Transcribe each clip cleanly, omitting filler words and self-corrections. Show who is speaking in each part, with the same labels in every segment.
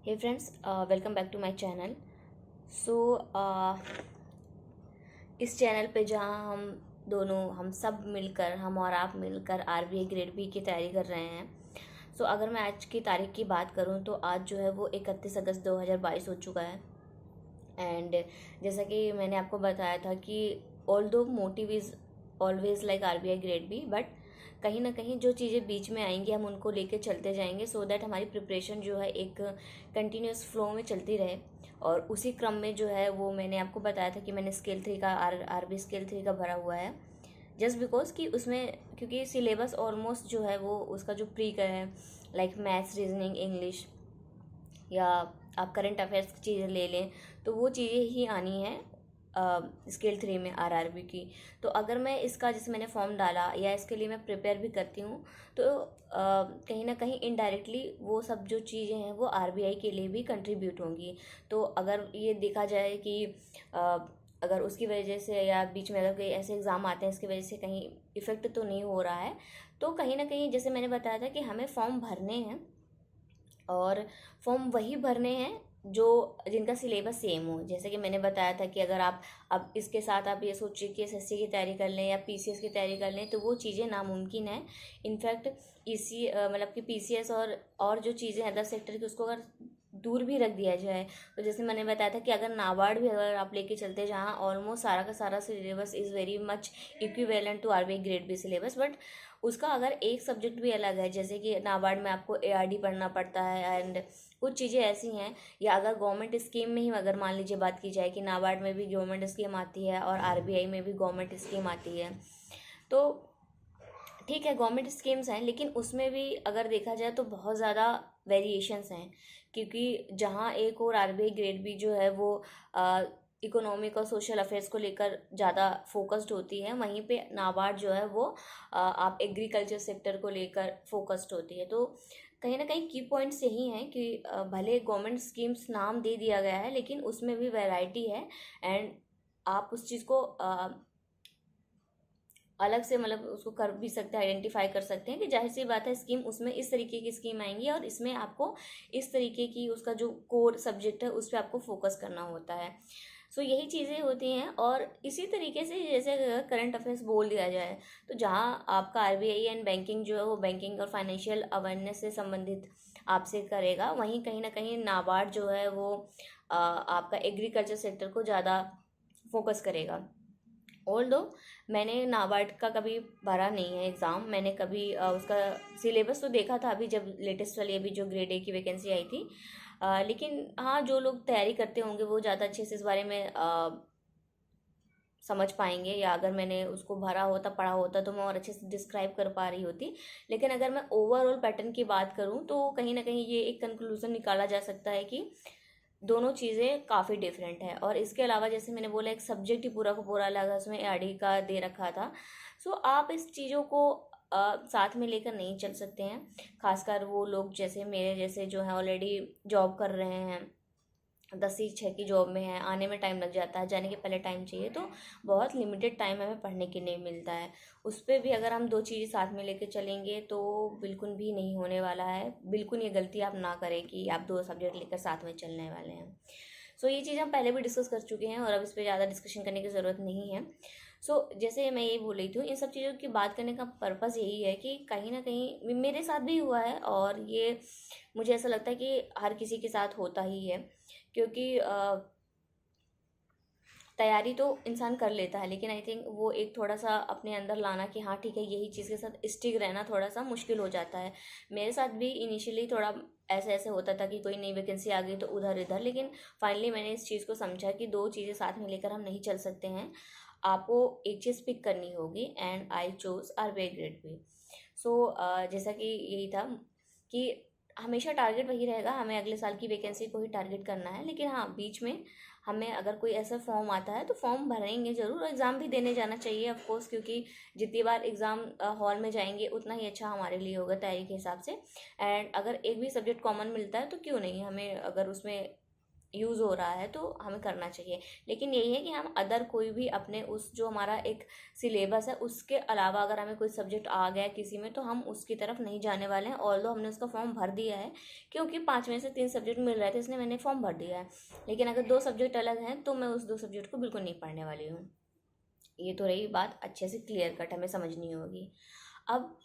Speaker 1: Hey friends, welcome back to my channel. So इस channel पे जहाँ हम सब मिलकर, हम और आप मिलकर आरबीआई ग्रेड बी की तैयारी कर रहे हैं। सो अगर मैं आज की तारीख की बात करूँ तो आज जो है वो 31 अगस्त 2022 हो चुका है। एंड जैसा कि मैंने आपको बताया था कि although motive is always like RBI grade B, but कहीं ना कहीं जो चीज़ें बीच में आएंगी हम उनको लेके चलते जाएंगे सो दैट हमारी प्रिपरेशन जो है एक कंटिन्यूस फ्लो में चलती रहे। और उसी क्रम में जो है वो मैंने आपको बताया था कि मैंने स्केल 3 का आरबी स्केल 3 का भरा हुआ है। जस्ट बिकॉज कि उसमें क्योंकि सिलेबस ऑलमोस्ट जो है वो उसका जो प्री का है, लाइक मैथ्स, रीजनिंग, इंग्लिश, या आप करंट अफेयर्स की चीज़ें ले लें तो वो चीज़ें ही आनी है स्केल 3 में आरआरबी की। तो अगर मैं इसका, जैसे मैंने फॉर्म डाला या इसके लिए मैं प्रिपेयर भी करती हूँ, तो कहीं ना कहीं इनडायरेक्टली वो सब जो चीज़ें हैं वो आरबीआई के लिए भी कंट्रीब्यूट होंगी। तो अगर ये देखा जाए कि अगर उसकी वजह से या बीच में अगर कोई ऐसे एग्ज़ाम आते हैं इसकी वजह से कहीं इफ़ेक्ट तो नहीं हो रहा है, तो कहीं ना कहीं जैसे मैंने बताया था कि हमें फॉर्म भरने हैं और फॉर्म वही भरने हैं जो जिनका सिलेबस सेम हो। जैसे कि मैंने बताया था कि अगर आप अब इसके साथ आप ये सोचिए कि एसएससी की तैयारी कर लें या पीसीएस की तैयारी कर लें तो वो चीज़ें नामुमकिन है। इनफैक्ट इसी मतलब कि पीसीएस और जो चीज़ें अदर सेक्टर की उसको अगर दूर भी रख दिया जाए, तो जैसे मैंने बताया था कि अगर नाबार्ड भी अगर आप लेके चलते जहाँ ऑलमोस्ट सारा का सारा syllabus is very much equivalent to RBI grade B syllabus, but उसका अगर एक सब्जेक्ट भी अलग है, जैसे कि नाबार्ड में आपको एआरडी पढ़ना पड़ता है एंड कुछ चीज़ें ऐसी हैं, या अगर गवर्नमेंट स्कीम में ही अगर मान लीजिए बात की जाए कि नाबार्ड में भी गवर्नमेंट स्कीम आती है और आरबीआई में भी गवर्नमेंट स्कीम आती है, तो ठीक है गवर्नमेंट स्कीम्स हैं, लेकिन उसमें भी अगर देखा जाए तो बहुत ज़्यादा वेरिएशंस हैं। क्योंकि जहाँ एक और आरबीआई ग्रेड बी जो है वो इकोनॉमिक और सोशल अफेयर्स को लेकर ज़्यादा फोकस्ड होती है, वहीं पे नाबार्ड जो है वो आप एग्रीकल्चर सेक्टर को लेकर फोकस्ड होती है। तो कहीं ना कहीं की पॉइंट्स यही हैं कि भले गवर्नमेंट स्कीम्स नाम दे दिया गया है लेकिन उसमें भी वैरायटी है। एंड आप उस चीज़ को अलग से मतलब उसको कर भी सकते हैं, आइडेंटिफाई कर सकते हैं कि जाहिर सी बात है स्कीम उसमें इस तरीके की स्कीम आएंगी और इसमें आपको इस तरीके की उसका जो कोर सब्जेक्ट है उस पर आपको फोकस करना होता है। सो यही चीज़ें होती हैं। और इसी तरीके से जैसे करंट अफेयर्स बोल दिया जाए तो जहाँ आपका आरबीआई एंड बैंकिंग जो है वो बैंकिंग और फाइनेंशियल अवेयरनेस से संबंधित आपसे करेगा, वहीं कहीं ना कहीं नाबार्ड जो है वो आपका एग्रीकल्चर सेक्टर को ज़्यादा फोकस करेगा। ऑल दो मैंने नाबार्ड का कभी भरा नहीं है एग्ज़ाम, मैंने कभी उसका सिलेबस तो देखा था अभी जब लेटेस्ट वाली अभी जो ग्रेड ए की वैकेंसी आई थी। लेकिन हाँ, जो लोग तैयारी करते होंगे वो ज़्यादा अच्छे से इस बारे में समझ पाएंगे, या अगर मैंने उसको भरा होता, पढ़ा होता तो मैं और अच्छे से डिस्क्राइब कर पा रही होती। लेकिन अगर मैं ओवरऑल पैटर्न की बात करूँ तो कहीं ना कहीं ये एक कंक्लूजन निकाला जा सकता है कि दोनों चीज़ें काफ़ी डिफरेंट है। और इसके अलावा जैसे मैंने बोला एक सब्जेक्ट ही पूरा का पूरा अलग है, उसमें एआरडी का दे रखा था। सो आप इस चीज़ों को साथ में लेकर नहीं चल सकते हैं, खासकर वो लोग जैसे मेरे जैसे जो हैं ऑलरेडी जॉब कर रहे हैं, 10 से 6 की जॉब में है, आने में टाइम लग जाता है, जाने के पहले टाइम चाहिए, तो बहुत लिमिटेड टाइम हमें पढ़ने के लिए मिलता है। उस पर भी अगर हम दो चीज़ें साथ में लेके चलेंगे तो बिल्कुल भी नहीं होने वाला है। बिल्कुल ये गलती आप ना करें कि आप दो सब्जेक्ट लेकर साथ में चलने वाले हैं। सो ये चीज़ हम पहले भी डिस्कस कर चुके हैं और अब इस पर ज़्यादा डिस्कशन करने की ज़रूरत नहीं है। सो जैसे मैं यही बोल रही थी, इन सब चीज़ों की बात करने का पर्पज़ यही है कि कहीं ना कहीं मेरे साथ भी हुआ है और ये मुझे ऐसा लगता है कि हर किसी के साथ होता ही है। क्योंकि तैयारी तो इंसान कर लेता है, लेकिन आई थिंक वो एक थोड़ा सा अपने अंदर लाना कि हाँ ठीक है यही चीज़ के साथ स्टिक रहना थोड़ा सा मुश्किल हो जाता है। मेरे साथ भी इनिशियली थोड़ा ऐसे ऐसे होता था कि कोई नई वैकेंसी आ गई तो उधर इधर, लेकिन फाइनली मैंने इस चीज़ को समझा कि दो चीज़ें साथ में लेकर हम नहीं चल सकते हैं, आपको एक चीज़ पिक करनी होगी। And I chose RBI grade B. So जैसा कि यही था कि हमेशा टारगेट वही रहेगा, हमें अगले साल की वैकेंसी को ही टारगेट करना है, लेकिन हाँ बीच में हमें अगर कोई ऐसा फॉर्म आता है तो फॉर्म भरेंगे ज़रूर, और एग्ज़ाम भी देने जाना चाहिए ऑफ कोर्स, क्योंकि जितनी बार एग्ज़ाम हॉल में जाएंगे उतना ही अच्छा हमारे लिए होगा तैयारी के हिसाब से। एंड अगर एक भी सब्जेक्ट कॉमन मिलता है तो क्यों नहीं, हमें अगर उसमें यूज़ हो रहा है तो हमें करना चाहिए। लेकिन यही है कि हम अदर कोई भी अपने उस जो हमारा एक सिलेबस है उसके अलावा अगर हमें कोई सब्जेक्ट आ गया किसी में तो हम उसकी तरफ नहीं जाने वाले हैं। ऑल्दो हमने उसका फॉर्म भर दिया है, क्योंकि 5 में से 3 सब्जेक्ट मिल रहे थे इसलिए मैंने फॉर्म भर दिया है। लेकिन अगर 2 सब्जेक्ट अलग हैं तो मैं उस 2 सब्जेक्ट को बिल्कुल नहीं पढ़ने वाली हूँ। ये तो रही बात अच्छे से क्लियर कट हमें समझनी होगी। अब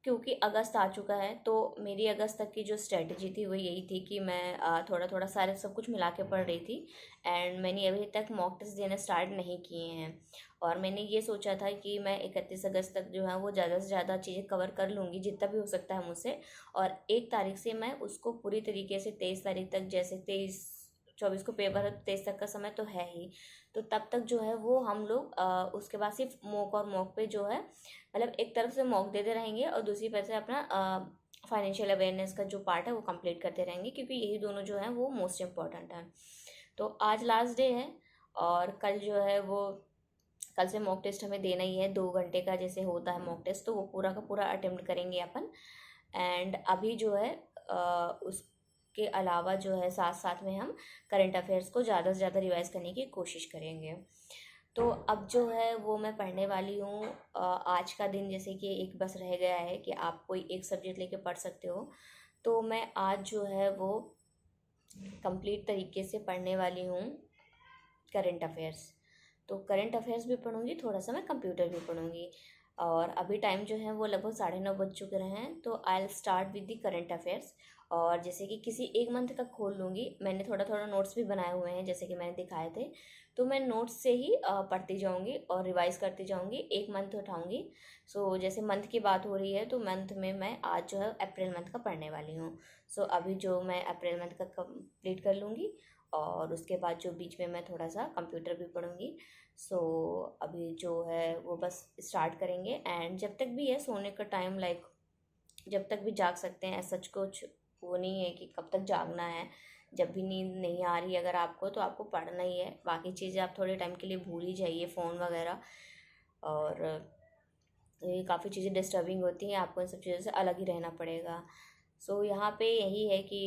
Speaker 1: क्योंकि अगस्त आ चुका है तो मेरी अगस्त तक की जो स्ट्रेटजी थी वो यही थी कि मैं थोड़ा थोड़ा सारे सब कुछ मिला के पढ़ रही थी। एंड मैंने अभी तक मॉक टेस्ट देना स्टार्ट नहीं किए हैं। और मैंने ये सोचा था कि मैं 31 अगस्त तक जो है वो ज़्यादा से ज़्यादा चीज़ें कवर कर लूँगी जितना भी हो सकता है मुझसे। और 1 तारीख से मैं उसको पूरी तरीके से 23 तारीख तक, जैसे 23-24 को पेपर है तो 23 तक का समय तो है ही। तो तब तक जो है वो हम लोग उसके बाद सिर्फ मॉक और मॉक पे जो है मतलब एक तरफ से मॉक देते रहेंगे और दूसरी तरफ से अपना फाइनेंशियल अवेयरनेस का जो पार्ट है वो कंप्लीट करते रहेंगे, क्योंकि यही दोनों जो हैं वो मोस्ट इम्पॉर्टेंट है। तो आज लास्ट डे है और कल जो है वो कल से मॉक टेस्ट हमें देना ही है 2 घंटे का जैसे होता है मॉक टेस्ट, तो वो पूरा का पूरा अटेम्प्ट करेंगे अपन। एंड अभी जो है उसके अलावा जो है साथ साथ में हम करंट अफेयर्स को ज़्यादा से ज़्यादा रिवाइज करने की कोशिश करेंगे। तो अब जो है वो मैं पढ़ने वाली हूँ। आज का दिन जैसे कि एक बस रह गया है कि आप कोई एक सब्जेक्ट लेके पढ़ सकते हो, तो मैं आज जो है वो कंप्लीट तरीके से पढ़ने वाली हूँ करंट अफेयर्स। तो करंट अफेयर्स भी पढ़ूंगी, थोड़ा सा मैं कंप्यूटर भी पढ़ूंगी। और अभी टाइम जो है वो लगभग 9:30 बज चुके हैं, तो I will start with the current affairs. और जैसे कि किसी एक मंथ का खोल लूँगी, मैंने थोड़ा थोड़ा नोट्स भी बनाए हुए हैं जैसे कि मैंने दिखाए थे, तो मैं नोट्स से ही पढ़ती जाऊँगी और रिवाइज करती जाऊँगी, एक मंथ उठाऊँगी। सो जैसे मंथ की बात हो रही है तो मंथ में मैं आज जो है अप्रैल मंथ का पढ़ने वाली हूँ। सो अभी जो मैं अप्रैल मंथ का कंप्लीट कर लूँगी और उसके बाद जो बीच में मैं थोड़ा सा कंप्यूटर भी पढ़ूँगी। सो अभी जो है वो बस स्टार्ट करेंगे। एंड जब तक भी है सोने का टाइम, लाइक जब तक भी जाग सकते हैं, सच कुछ वो नहीं है कि कब तक जागना है। जब भी नींद नहीं आ रही अगर आपको तो आपको पढ़ना ही है, बाकी चीज़ें आप थोड़े टाइम के लिए भूल ही जाइए, फ़ोन वगैरह। और ये काफ़ी चीज़ें डिस्टर्बिंग होती हैं, आपको इन सब चीज़ों से अलग ही रहना पड़ेगा। सो यहाँ पे यही है कि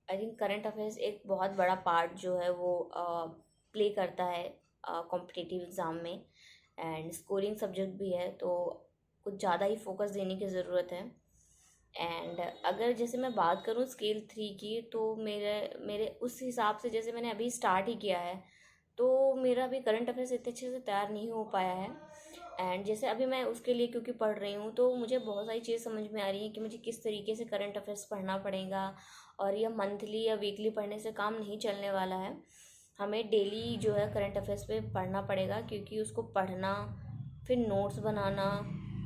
Speaker 1: आई थिंक करंट अफेयर्स एक बहुत बड़ा पार्ट जो है वो प्ले करता है कॉम्पिटिटिव एग्ज़ाम में। एंड स्कोरिंग सब्जेक्ट भी है तो कुछ ज़्यादा ही फोकस देने की ज़रूरत है। एंड अगर जैसे मैं बात करूँ स्केल 3 की, तो मेरे मेरे उस हिसाब से जैसे मैंने अभी स्टार्ट ही किया है तो मेरा अभी करंट अफेयर्स इतने अच्छे से तैयार नहीं हो पाया है। एंड जैसे अभी मैं उसके लिए क्योंकि पढ़ रही हूँ तो मुझे बहुत सारी चीज़ समझ में आ रही है कि मुझे किस तरीके से करंट अफेयर्स पढ़ना पड़ेगा। और यह मंथली या वीकली पढ़ने से काम नहीं चलने वाला है, हमें डेली जो है करंट अफेयर्स पे पढ़ना पड़ेगा, क्योंकि उसको पढ़ना, फिर नोट्स बनाना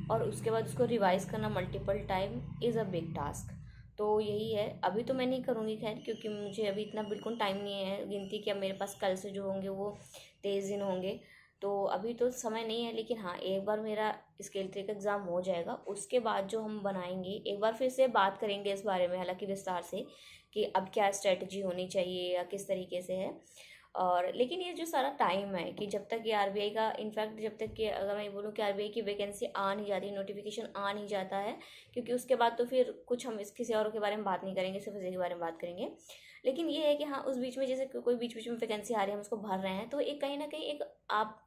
Speaker 1: और उसके बाद उसको रिवाइज करना multiple time is a big task. तो यही है, अभी तो मैं नहीं करूँगी खैर, क्योंकि मुझे अभी इतना बिल्कुल टाइम नहीं है गिनती कि अब मेरे पास कल से जो होंगे वो 23 दिन होंगे, तो अभी तो समय नहीं है। लेकिन हाँ, एक बार मेरा स्केल 3 का एग्ज़ाम हो जाएगा उसके बाद जो हम बनाएंगे, एक बार फिर से बात करेंगे इस बारे में हालांकि विस्तार से कि अब क्या स्ट्रेटजी होनी चाहिए या किस तरीके से है। और लेकिन ये जो सारा टाइम है कि जब तक ये आरबीआई का, इनफैक्ट जब तक कि अगर मैं बोलूँ कि आरबीआई की वैकेंसी आ नहीं जाती, नोटिफिकेशन आ नहीं जाता है, क्योंकि उसके बाद तो फिर कुछ हम इस किसी और के बारे में बात नहीं करेंगे, सिर्फ इसी के बारे में बात करेंगे। लेकिन ये है कि हाँ, उस बीच में जैसे कोई बीच बीच में वैकेंसी आ रही है हम उसको भर रहे हैं, तो एक कहीं ना कहीं एक आप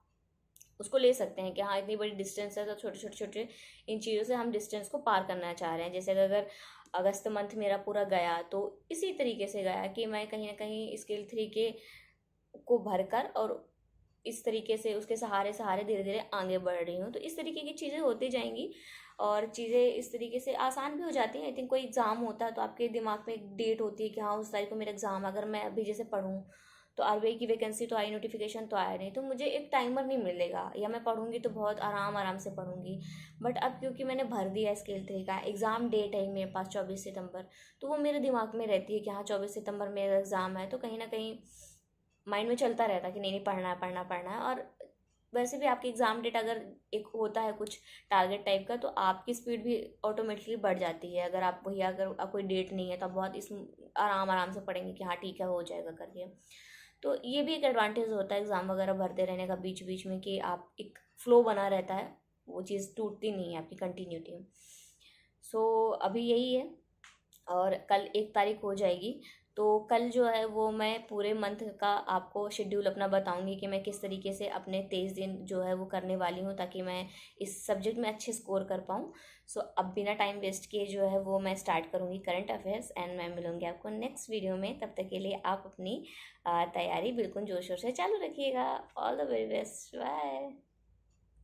Speaker 1: उसको ले सकते हैं कि हाँ इतनी बड़ी डिस्टेंस है तो छोटे छोटे छोटे इन चीज़ों से हम डिस्टेंस को पार करना चाह रहे हैं। जैसे अगर अगस्त मंथ मेरा पूरा गया तो इसी तरीके से गया कि मैं कहीं ना कहीं स्केल 3 के को भरकर और इस तरीके से उसके सहारे सहारे धीरे धीरे आगे बढ़ रही हूँ। तो इस तरीके की चीज़ें होती जाएंगी और चीज़ें इस तरीके से आसान भी हो जाती हैं। आई थिंक कोई एग्ज़ाम होता है तो आपके दिमाग में एक डेट होती है कि हाँ उस तारीख को मेरा एग्ज़ाम, अगर मैं अभी जैसे पढ़ूँ तो आरबीआई की वैकेंसी तो आई, नोटिफिकेशन तो आया नहीं, तो मुझे एक टाइमर नहीं मिलेगा या मैं पढ़ूंगी तो बहुत आराम आराम से पढ़ूंगी। बट अब क्योंकि मैंने भर दिया स्केल 3 का, एग्ज़ाम डेट है मेरे पास 24 सितंबर, तो वो मेरे दिमाग में रहती है कि हाँ 24 सितंबर मेरा एग्ज़ाम है, तो कहीं ना कहीं माइंड में चलता रहता है कि नहीं नहीं पढ़ना है पढ़ना पढ़ना है। और वैसे भी आपकी एग्ज़ाम डेट अगर एक होता है कुछ टारगेट टाइप का, तो आपकी स्पीड भी ऑटोमेटिकली बढ़ जाती है। अगर आप भैया अगर आप कोई डेट नहीं है तो आप बहुत इस आराम आराम से पढ़ेंगे कि हाँ ठीक है हो जाएगा करके। तो ये भी एक एडवांटेज होता है एग्ज़ाम वगैरह भरते रहने का बीच बीच में कि आप एक फ़्लो बना रहता है, वो चीज़ टूटती नहीं है आपकी कंटिन्यूटी। सो अभी यही है, और कल 1 तारीख हो जाएगी। तो कल जो है वो मैं पूरे मंथ का आपको शेड्यूल अपना बताऊंगी कि मैं किस तरीके से अपने 23 दिन जो है वो करने वाली हूँ, ताकि मैं इस सब्जेक्ट में अच्छे स्कोर कर पाऊँ। सो अब बिना टाइम वेस्ट किए जो है वो मैं स्टार्ट करूँगी करंट अफेयर्स, एंड मैं मिलूँगी आपको नेक्स्ट वीडियो में। तब तक के लिए आप अपनी तैयारी बिल्कुल जोर शोर से चालू रखिएगा। All the very best, bye.